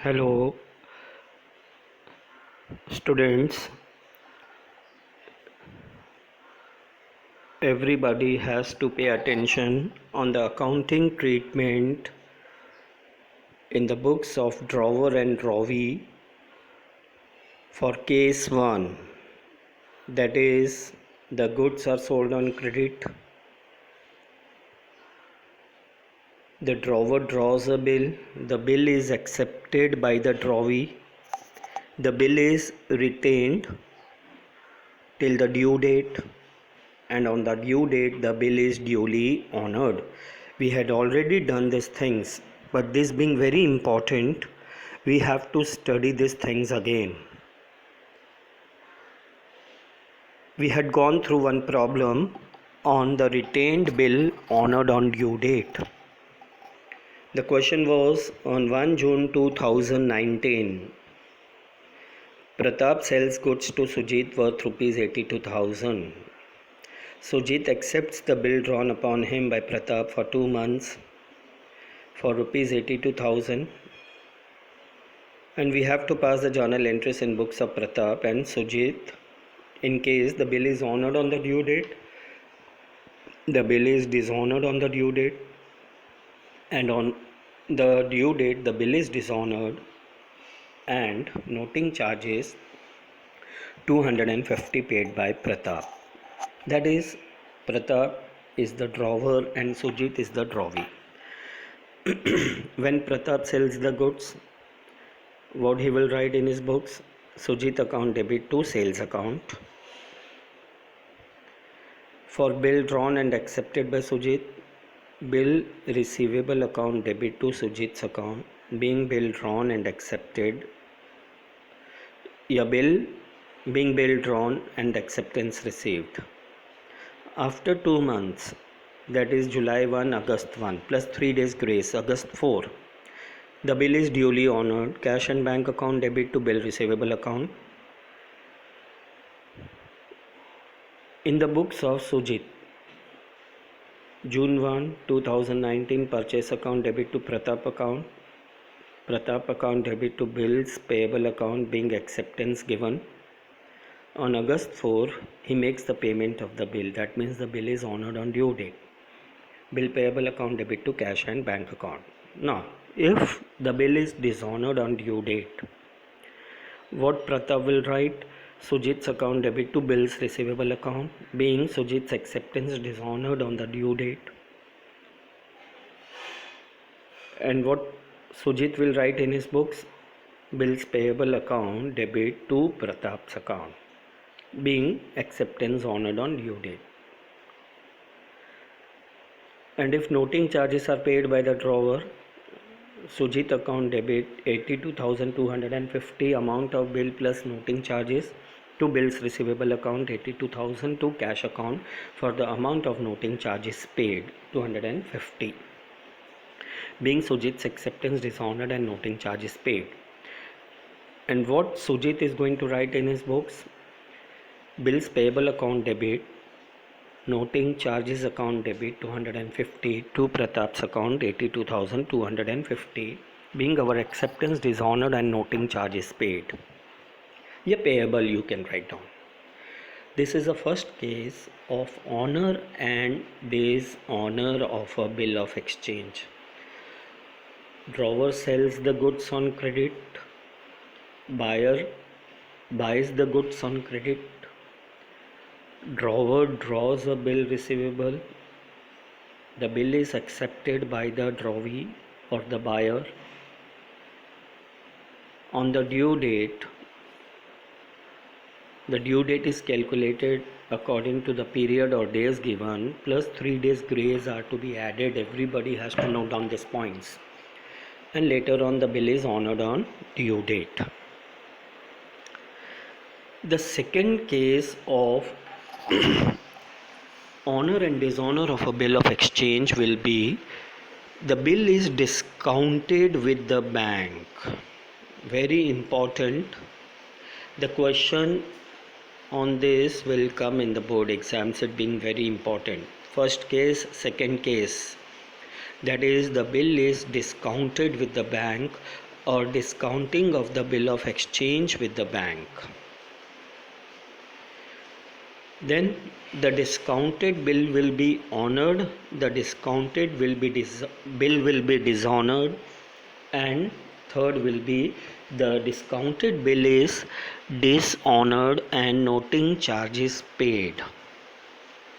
Hello, students. Everybody has to pay attention on the accounting treatment in the books of Drover and Drovey for case 1. That is, the goods are sold on credit. The Drover draws a bill. The bill is accepted by the Drovey. The bill is retained till the due date, and on the due date the bill is duly honored. We had already done these things, but this being very important, we have to study these things again. We had gone through one problem on the retained bill honored on due date. The question was, on 1 June 2019, Pratap sells goods to Sujit worth rupees 82,000. Sujit accepts the bill drawn upon him by Pratap for 2 months for rupees 82,000, and we have to pass the journal entries in books of Pratap and Sujit. In case the bill is honored on the due date, the bill is dishonored on the due date, and on the due date the bill is dishonored, and noting charges 250 paid by Pratap. That is, Pratap is the drawer and Sujit is the drawee. When Pratap sells the goods, what he will write in his books? Sujit account debit to sales account. For bill drawn and accepted by Sujit, bill receivable account debit to Sujit's account. Being bill drawn and accepted, being bill drawn and acceptance received. After 2 months, that is July 1, August 1, plus 3 days grace, August 4, the bill is duly honored. Cash and bank account debit to bill receivable account. In the books of Sujit, June 1, 2019, purchase account debit to Pratap account. Pratap account debit to bills payable account, being acceptance given. On August 4, he makes the payment of the bill. That means the bill is honored on due date. Bill payable account debit to cash and bank account. Now, if the bill is dishonored on due date, what Pratap will write? Sujit's account debit to bills receivable account, being Sujit's acceptance dishonored on the due date. And what Sujit will write in his books? Bills payable account debit to Pratap's account, being acceptance honored on due date. And if noting charges are paid by the drawer, Sujit account debit 82,250 amount of bill plus noting charges to bills receivable account 82,000 to cash account for the amount of noting charges paid 250, being Sujit's acceptance dishonored and noting charges paid. And what Sujit is going to write in his books? Bills payable account debit, noting charges account debit 250 to Pratap's account 82,250, being our acceptance dishonored and noting charges paid. A payable you can write down. This is the first case of honor and dishonor of a bill of exchange. Drawer sells the goods on credit. Buyer buys the goods on credit. Drawer draws a bill receivable. The bill is accepted by the drawee or the buyer. On the due date, the due date is calculated according to the period or days given, plus 3 days grace are to be added. Everybody has to note down these points. And later on the bill is honored on due date. The second case of honor and dishonor of a bill of exchange will be, the bill is discounted with the bank. Very important. The question on this will come in the board exams, it being very important. First case, second case, that is, the bill is discounted with the bank or discounting of the bill of exchange with the bank. Then the discounted bill will be honored, the discounted bill will be dishonored, and third will be the discounted bill is dishonored and noting charges paid.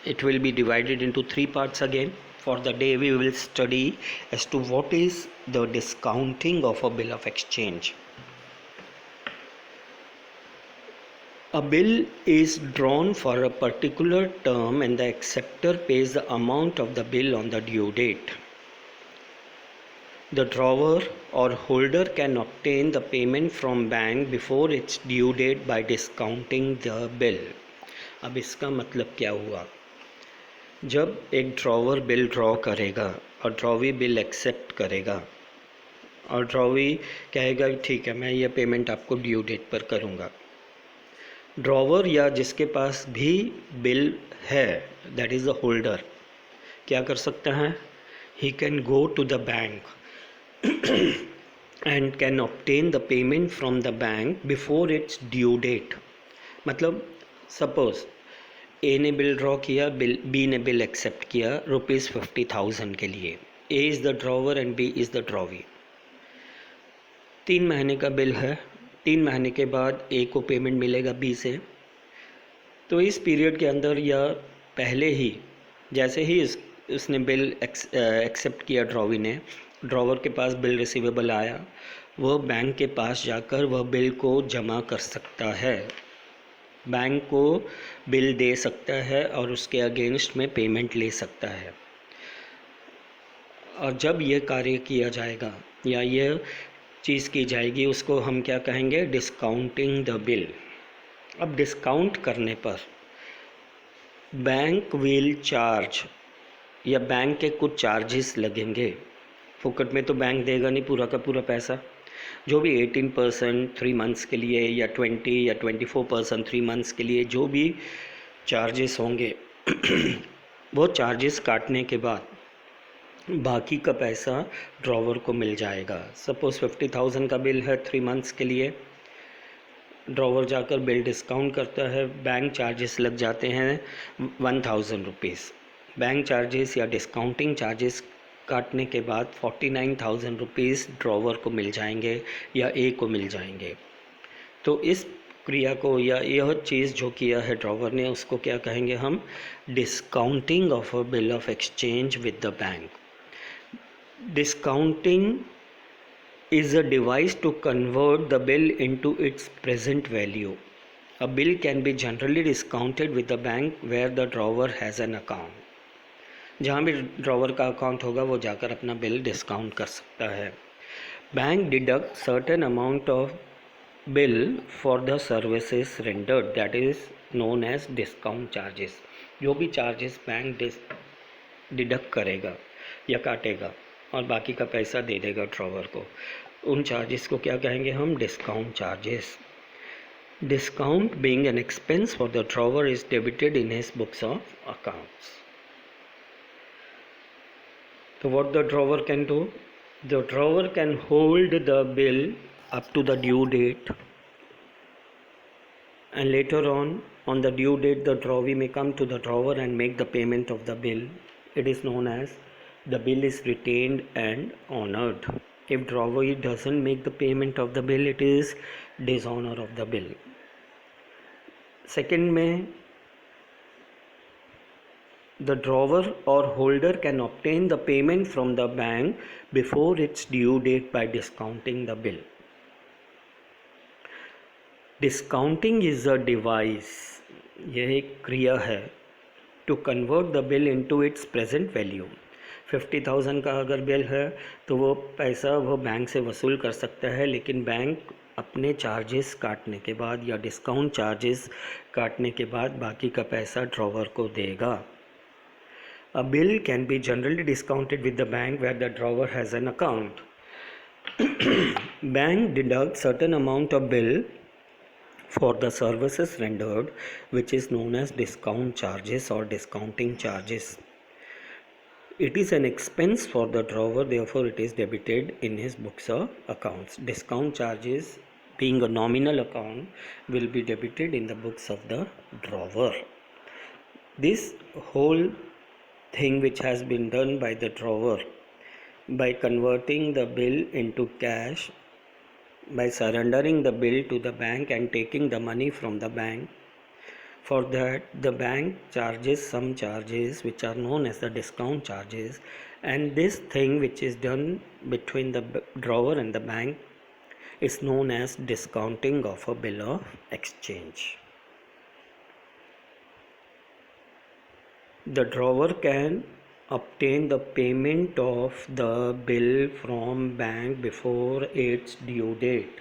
It will be divided into three parts again. For the day we will study as to what is the discounting of a bill of exchange. A bill is drawn for a particular term and the acceptor pays the amount of the bill on the due date. The drawer or holder can obtain the payment from bank before its due date by discounting the bill. अब इसका मतलब क्या हुआ? जब एक drawer bill draw करेगा और drawee bill accept करेगा और ड्रॉवी कहेगा ठीक है मैं ये पेमेंट आपको ड्यू डेट पर करूँगा, ड्रॉवर या जिसके पास भी बिल है दैट इज़ द होल्डर क्या कर सकता है? He can go to the bank and can obtain the payment from the bank before its due date. मतलब सपोज ए ने बिल ड्रॉ किया, बी ने बिल एक्सेप्ट किया ₹50,000 के लिए. A is the drawer and B is the drawee. 3 महीने का bill है, 3 महीने के बाद ए को पेमेंट मिलेगा बी से. तो इस पीरियड के अंदर या पहले ही जैसे ही उसने बिल एक्सेप्ट किया ड्रॉवी ने, ड्रॉवर के पास बिल रिसीवेबल आया, वह बैंक के पास जाकर वह बिल को जमा कर सकता है, बैंक को बिल दे सकता है और उसके अगेंस्ट में पेमेंट ले सकता है. और जब यह कार्य किया जाएगा या यह चीज़ की जाएगी उसको हम क्या कहेंगे? Discounting the bill. अब डिस्काउंट करने पर बैंक विल चार्ज या बैंक के कुछ चार्जेस लगेंगे. फुकट में तो बैंक देगा नहीं पूरा का पूरा पैसा. जो भी 18% 3 मंथ्स के लिए या 20 या 24% 3 मंथ्स के लिए जो भी चार्जेस होंगे वो चार्जेस काटने के बाद बाकी का पैसा ड्रॉवर को मिल जाएगा. सपोज़ 50,000 का बिल है 3 मंथ्स के लिए, ड्रॉवर जाकर बिल डिस्काउंट करता है, बैंक चार्जेस लग जाते हैं 1,000 रुपीज़. बैंक चार्जेस या डिस्काउंटिंग चार्जेस काटने के बाद 49,000 रुपीज़ ड्रॉवर को मिल जाएंगे या ए को मिल जाएंगे. तो इस क्रिया को या यह चीज़ जो किया है ड्रॉवर ने उसको क्या कहेंगे हम? Discounting of a bill of exchange with the bank. Discounting is a device to convert the bill into its present value. A bill can be generally discounted with the bank where the drawer has an account. जहाँ भी drawer का account होगा वो जाकर अपना bill discount कर सकता है. Bank deduct certain amount of bill for the services rendered that is known as discount charges. जो भी चार्जेस बैंक डिडक्ट करेगा या काटेगा और बाकी का पैसा दे देगा ड्रॉवर को, उन चार्जेस को क्या कहेंगे हम? Discount charges. Discount being an expense for the drawer is debited in his books of accounts. So what the drawer can do? The drawer can hold the bill up to the due date and later on the due date the drawee may come to the drawer and make the payment of the bill. It is known as the bill is retained and honored. If drawee doesn't make the payment of the bill, it is dishonor of the bill. Second में the drawer or holder can obtain the payment from the bank before its due date by discounting the bill. Discounting is a device, यह एक क्रिया है, to convert the bill into its present value. 50,000 का अगर bill है तो वो पैसा वो बैंक से वसूल कर सकता है, लेकिन बैंक अपने चार्जेस काटने के बाद या डिस्काउंट चार्जेस काटने के बाद बाकी का पैसा ड्रॉवर को देगा. A bill can be generally discounted with the bank where the drawer has an account. Bank deducts certain amount of bill for the services rendered, which is known as discount charges or discounting charges. It is an expense for the drawer, therefore it is debited in his books of accounts. Discount charges, being a nominal account, will be debited in the books of the drawer. This whole thing which has been done by the drawer, by converting the bill into cash, by surrendering the bill to the bank and taking the money from the bank, for that the bank charges some charges which are known as the discount charges, and this thing which is done between the drawer and the bank is known as discounting of a bill of exchange. The drawer can obtain the payment of the bill from bank before its due date.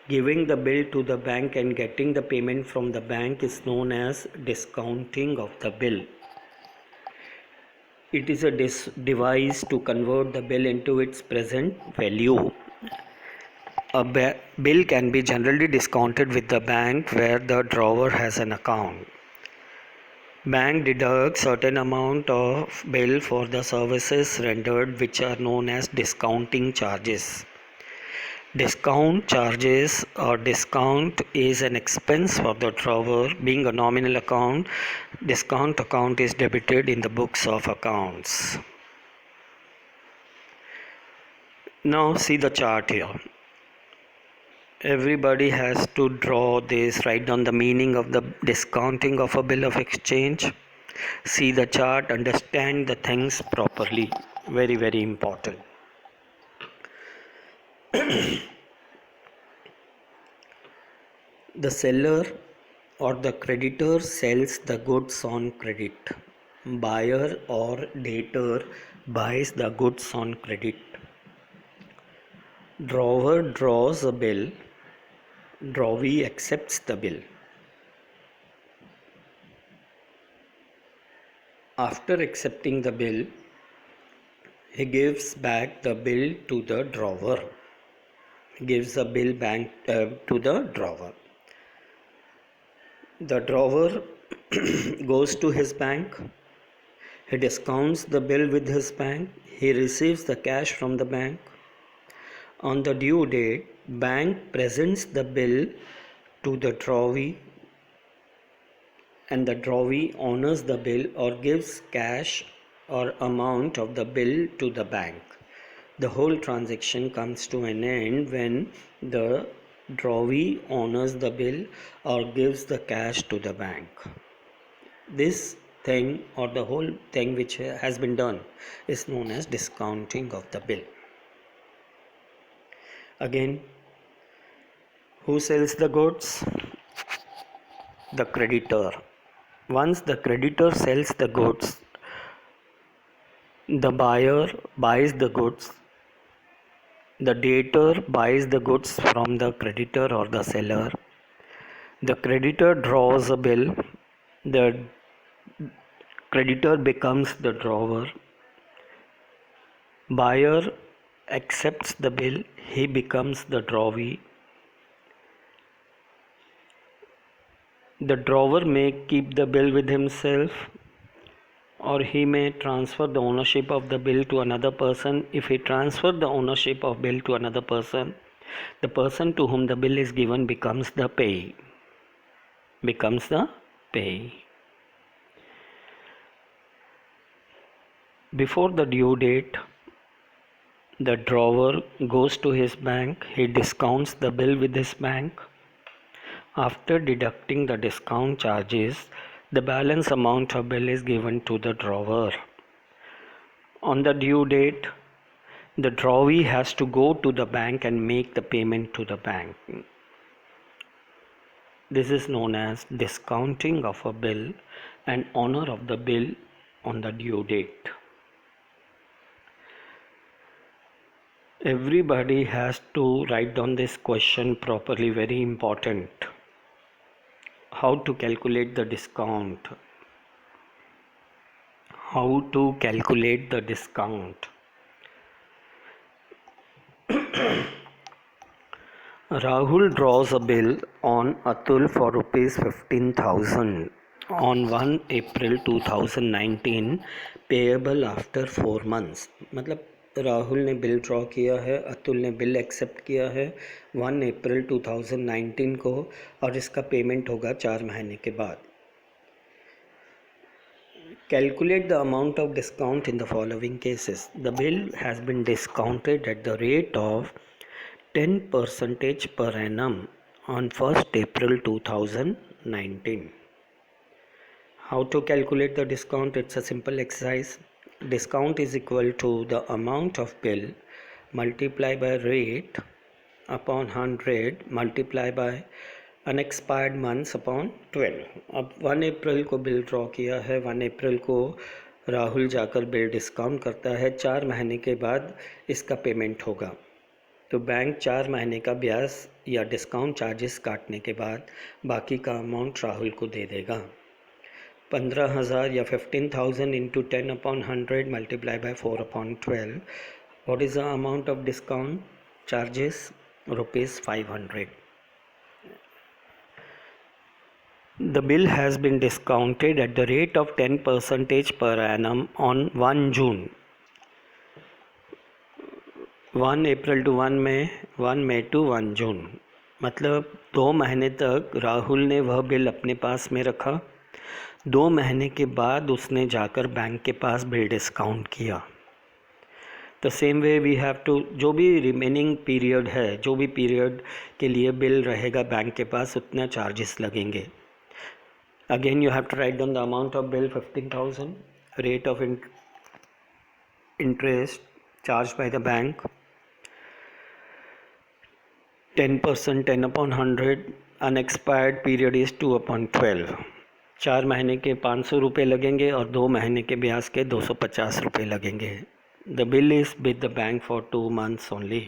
Giving the bill to the bank and getting the payment from the bank is known as discounting of the bill. It is a device to convert the bill into its present value. A bill can be generally discounted with the bank where the drawer has an account. Bank deducts certain amount of bill for the services rendered, which are known as discounting charges. Discount charges or discount is an expense for the drawer. Being a nominal account, discount account is debited in the books of accounts. Now see the chart here. Everybody has to draw this, write down the meaning of the discounting of a bill of exchange. See the chart, understand the things properly. Very, very important. The seller or the creditor sells the goods on credit. Buyer or debtor buys the goods on credit. Drawer draws a bill. Drawee accepts the bill. After accepting the bill, he gives back the bill to the drawer. He gives the bill back to the drawer. The drawer goes to his bank. He discounts the bill with his bank. He receives the cash from the bank. On the due date, bank presents the bill to the drawee, and the drawee honors the bill or gives cash or amount of the bill to the bank. The whole transaction comes to an end when the drawee honors the bill or gives the cash to the bank. This thing or the whole thing which has been done is known as discounting of the bill. Again, who sells the goods? The creditor. Once the creditor sells the goods, the buyer buys the goods. The debtor buys the goods from the creditor or the seller. The creditor draws a bill. The creditor becomes the drawer. Buyer accepts the bill. He becomes the drawee. The drawer may keep the bill with himself, or he may transfer the ownership of the bill to another person. If he transfers the ownership of bill to another person, the person to whom the bill is given becomes the payee. Before the due date, the drawer goes to his bank. He discounts the bill with his bank. After deducting the discount charges, the balance amount of bill is given to the drawer. On the due date, the drawee has to go to the bank and make the payment to the bank. This is known as discounting of a bill and honor of the bill on the due date. Everybody has to write down this question properly, very important. How to calculate the discount? How to calculate the discount? Rahul draws a bill on Atul for rupees 15,000. on 1 April 2019 payable after 4 months। मतलब राहुल ने bill draw किया है, अतुल ने bill accept किया है 1 अप्रैल 2019 को, और इसका पेमेंट होगा 4 महीने के बाद। Calculate the amount of discount in the following cases. The bill has been discounted at the rate of 10% per annum on 1st April 2019. How to calculate the discount? It's a simple exercise. Discount is equal to the amount of bill multiplied by rate upon 100 multiplied by unexpired months upon 12। अब 1 अप्रैल को bill draw किया है, 1 अप्रैल को राहुल जाकर bill discount करता है, 4 महीने के बाद इसका पेमेंट होगा। तो बैंक 4 महीने का ब्याज या डिस्काउंट चार्जेस काटने के बाद बाकी का अमाउंट राहुल को दे देगा। 15,000 या 15,000 into 10 upon 100 multiply by 4 upon 12। What is the amount of discount charges? ₹500। The bill has been discounted at the rate of 10% per annum on 1 June। 1 April to 1 May, 1 May to 1 June. मतलब 2 महीने तक राहुल ने वह bill अपने पास में रखा, 2 महीने के बाद उसने जाकर बैंक के पास बिल डिस्काउंट किया। तो same way we have to, जो भी रिमेनिंग पीरियड है, जो भी पीरियड के लिए बिल रहेगा बैंक के पास, उतना चार्जेस लगेंगे। Again you have to write down the amount of bill 15,000, rate of interest charged by the bank 10%, 10 upon 100, unexpired period is 2 upon 12। 4 महीने के 500 रुपये लगेंगे और 2 महीने के ब्याज के 250 रुपये लगेंगे। The bill is with the bank for 2 months only.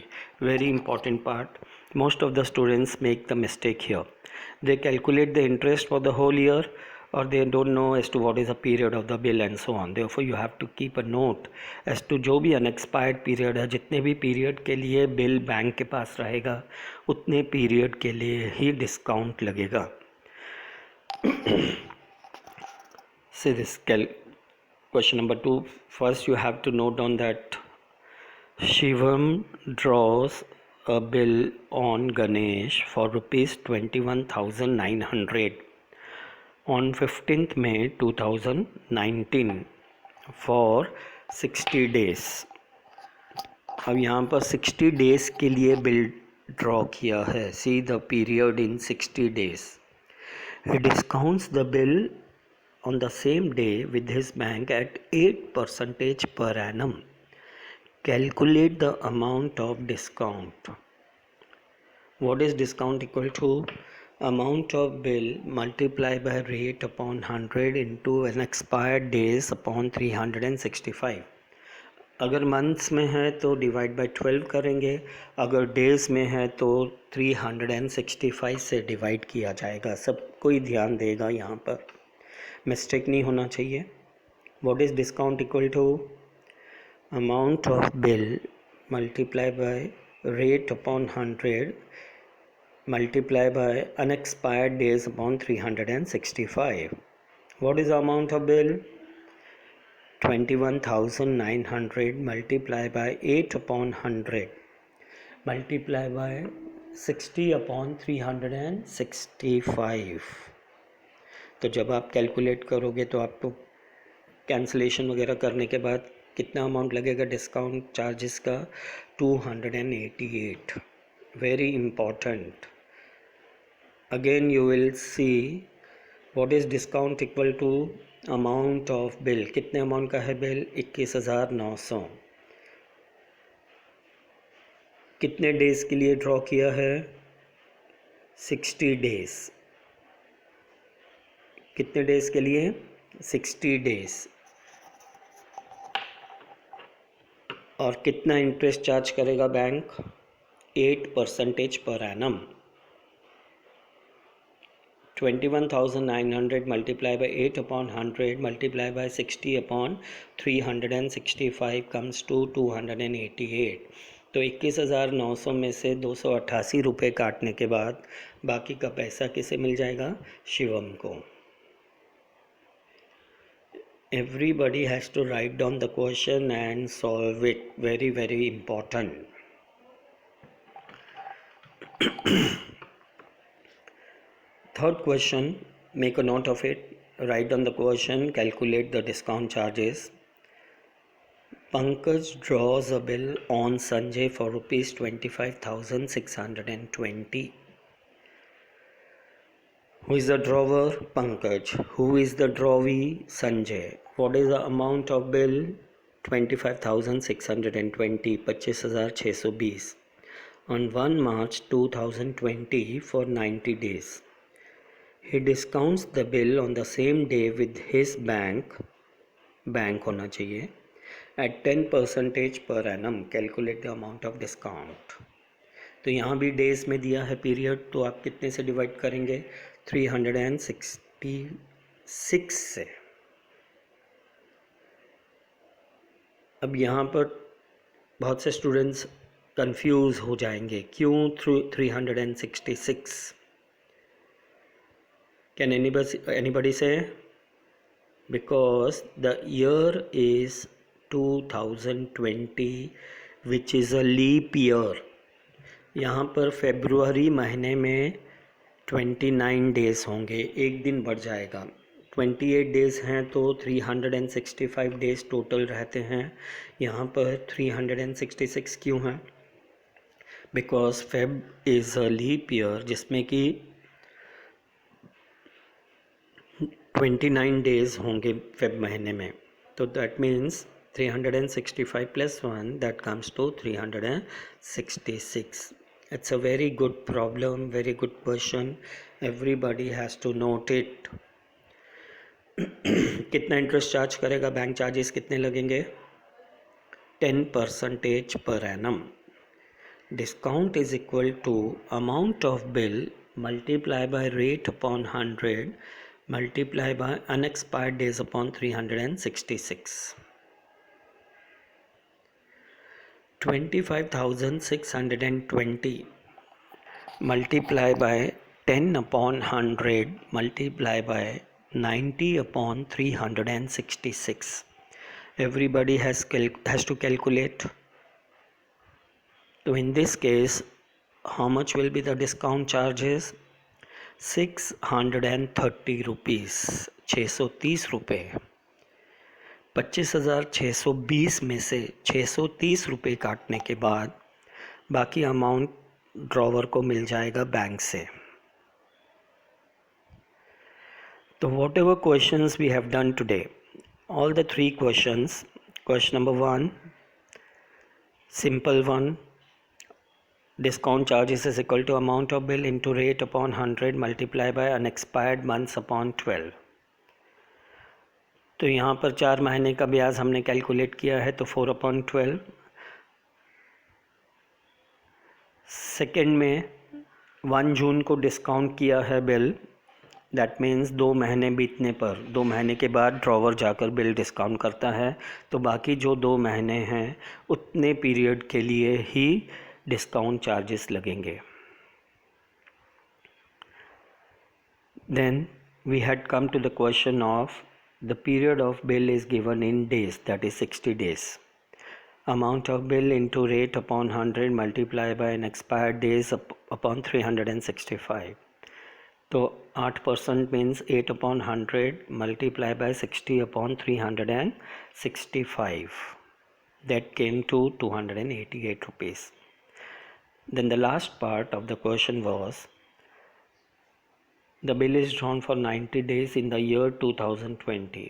Very important part. Most of the students make the mistake here. They calculate the interest for the whole year, or they don't know as to what is the period of the bill and so on. Therefore you have to keep a note as to जो भी unexpired period है, जितने भी period के लिए bill bank के पास रहेगा उतने पीरियड के लिए ही डिस्काउंट लगेगा। See this question number 2. First you have to note down that Shivam draws a bill on Ganesh for ₹21,900 on 15th May 2019 for 60 days। अब यहाँ पर 60 days के लिए बिल ड्रॉ किया है। See the period in 60 days. He discounts the bill on the same day with his bank at 8% per annum. Calculate the amount of discount. What is discount equal to? Amount of bill multiplied by rate upon 100 into an expired days upon 365। अगर months में है तो divide by 12 करेंगे, अगर days में है तो 365 से डिवाइड किया जाएगा। सब कोई ध्यान देगा, यहाँ पर मिस्टेक नहीं होना चाहिए। What is discount equal to? Amount of bill multiplied by rate upon 100 multiplied by unexpired days upon 365। What is the amount of bill? 21,900 multiplied by 8 upon 100 multiplied by 60 upon 365। तो जब आप कैलकुलेट करोगे तो आपको cancellation वगैरह करने के बाद कितना अमाउंट लगेगा डिस्काउंट चार्जेस का? 288। Very important. Again you will see what is discount equal to amount of bill. कितने अमाउंट का है बिल? 21,900। कितने डेज के लिए ड्रॉ किया है? 60 डेज। कितने डेज के लिए? 60 डेज। और कितना इंटरेस्ट चार्ज करेगा bank? 8% per annum. 21,900 multiplied by 8 upon 100 multiplied by 60 upon 365 comes to 288। तो 21,900 में से 288 रुपये काटने के बाद बाकी का पैसा किसे मिल जाएगा? शिवम को। Everybody has to write down the question and solve it. Very, very important. Third question, make a note of it. Write down the question, calculate the discount charges. Pankaj draws a bill on Sanjay for rupees 25,620. Who is the drawer? Pankaj. Who is the drawee? Sanjay. What is the amount of bill? 25,620. 25,620 on 1 March 2020 for 90 days. He discounts the bill on the same day with his bank होना चाहिए at 10% per annum. Calculate the amount of discount. तो यहाँ भी days में दिया है period, तो आप कितने से डिवाइड करेंगे? 366 से. अब यहाँ पर बहुत से स्टूडेंट्स कंफ्यूज हो जाएंगे, क्यों 366? Can anybody say? Because the year is 2020 which is a leap year. यहाँ पर फेब्रुवरी महीने में 29 डेज़ होंगे, एक दिन बढ़ जाएगा. 28 डेज़ हैं तो 365 डेज़ टोटल रहते हैं. यहाँ पर 366 क्यों है? Because Feb is a leap year जिसमें कि 29 डेज़ होंगे फेब महीने में. तो that means 365 plus 1, that comes to 366. It's a very good problem, very good question. Everybody has to note it. कितना इंटरेस्ट चार्ज करेगा बैंक? चार्जेस कितने लगेंगे? 10% per annum. Discount is equal to amount of bill multiply by rate upon 100 multiply by unexpired days upon 366. 25,620 multiply by 10 upon 100 multiply by 90 upon 366. Everybody has to calculate. So in this case, how much will be the discount charges? 630 rupees. 630 रुपये. 25,620 में से 630 रुपये काटने के बाद बाकी amount drawer को मिल जाएगा बैंक से. तो whatever questions we have done today, all the 3 questions. Question number 1, simple one, discount charges is equal to amount of bill into rate upon 100 multiply by unexpired months upon 12. तो यहाँ पर 4 महीने का ब्याज हमने calculate किया है, तो 4/12. सेकेंड में 1 जून को डिस्काउंट किया है बिल, दैट मीन्स 2 महीने बीतने पर 2 महीने के बाद ड्रॉवर जाकर बिल डिस्काउंट करता है, तो बाकी जो 2 महीने हैं उतने पीरियड के लिए ही डिस्काउंट चार्जेस लगेंगे. Then we had come to the question of the period of bill is given in days, that is 60 days. Amount of bill into rate upon 100 multiply by an expired days upon 365. तो 8% means 8 upon 100 multiply by 60 upon 365. That came to 288 rupees. Then the last part of the question was, the bill is drawn for 90 days in the year 2020.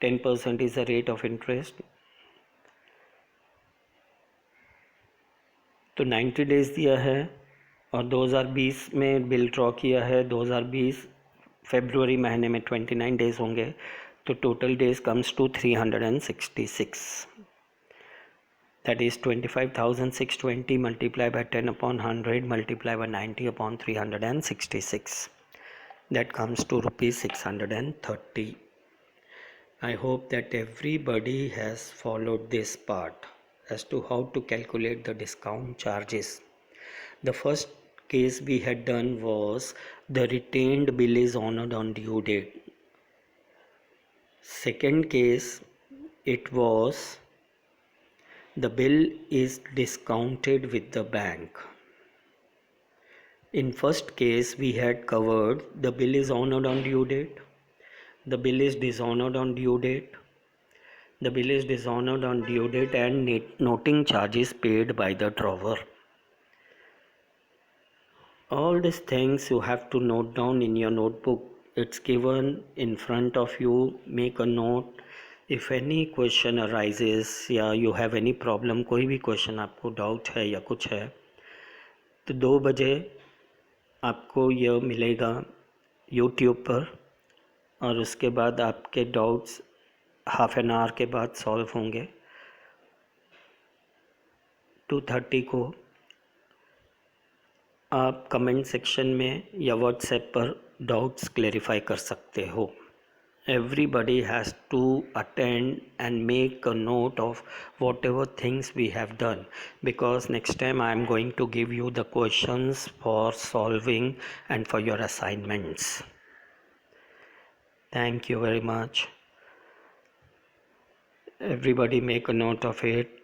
10% is the rate of interest. तो 90 days दिया है और 2020 में bill draw किया है. 2020 फरवरी महीने में 29 days होंगे, तो total days comes to 366. That is 25,620 multiplied by 10 upon 100 multiplied by 90 upon 366. That comes to rupees 630. I hope that everybody has followed this part as to how to calculate the discount charges. The first case we had done was the retained bill is honored on due date. Second case, it was the bill is discounted with the bank. In first case, we had covered the bill is honored on due date, the bill is dishonored on due date, the bill is dishonored on due date, and noting charges paid by the drawer. All these things you have to note down in your notebook. It's given in front of you. Make a note. If any question arises या you have any problem, कोई भी question आपको doubt है या कुछ है, तो 2 बजे आपको यह मिलेगा YouTube पर, और उसके बाद आपके डाउट्स हाफ एन आवर के बाद सॉल्व होंगे. 2:30 को आप कमेंट सेक्शन में या व्हाट्सएप पर डाउट्स क्लेरिफाई कर सकते हो. Everybody has to attend and make a note of whatever things we have done, because next time I am going to give you the questions for solving and for your assignments. Thank you very much. Everybody make a note of it.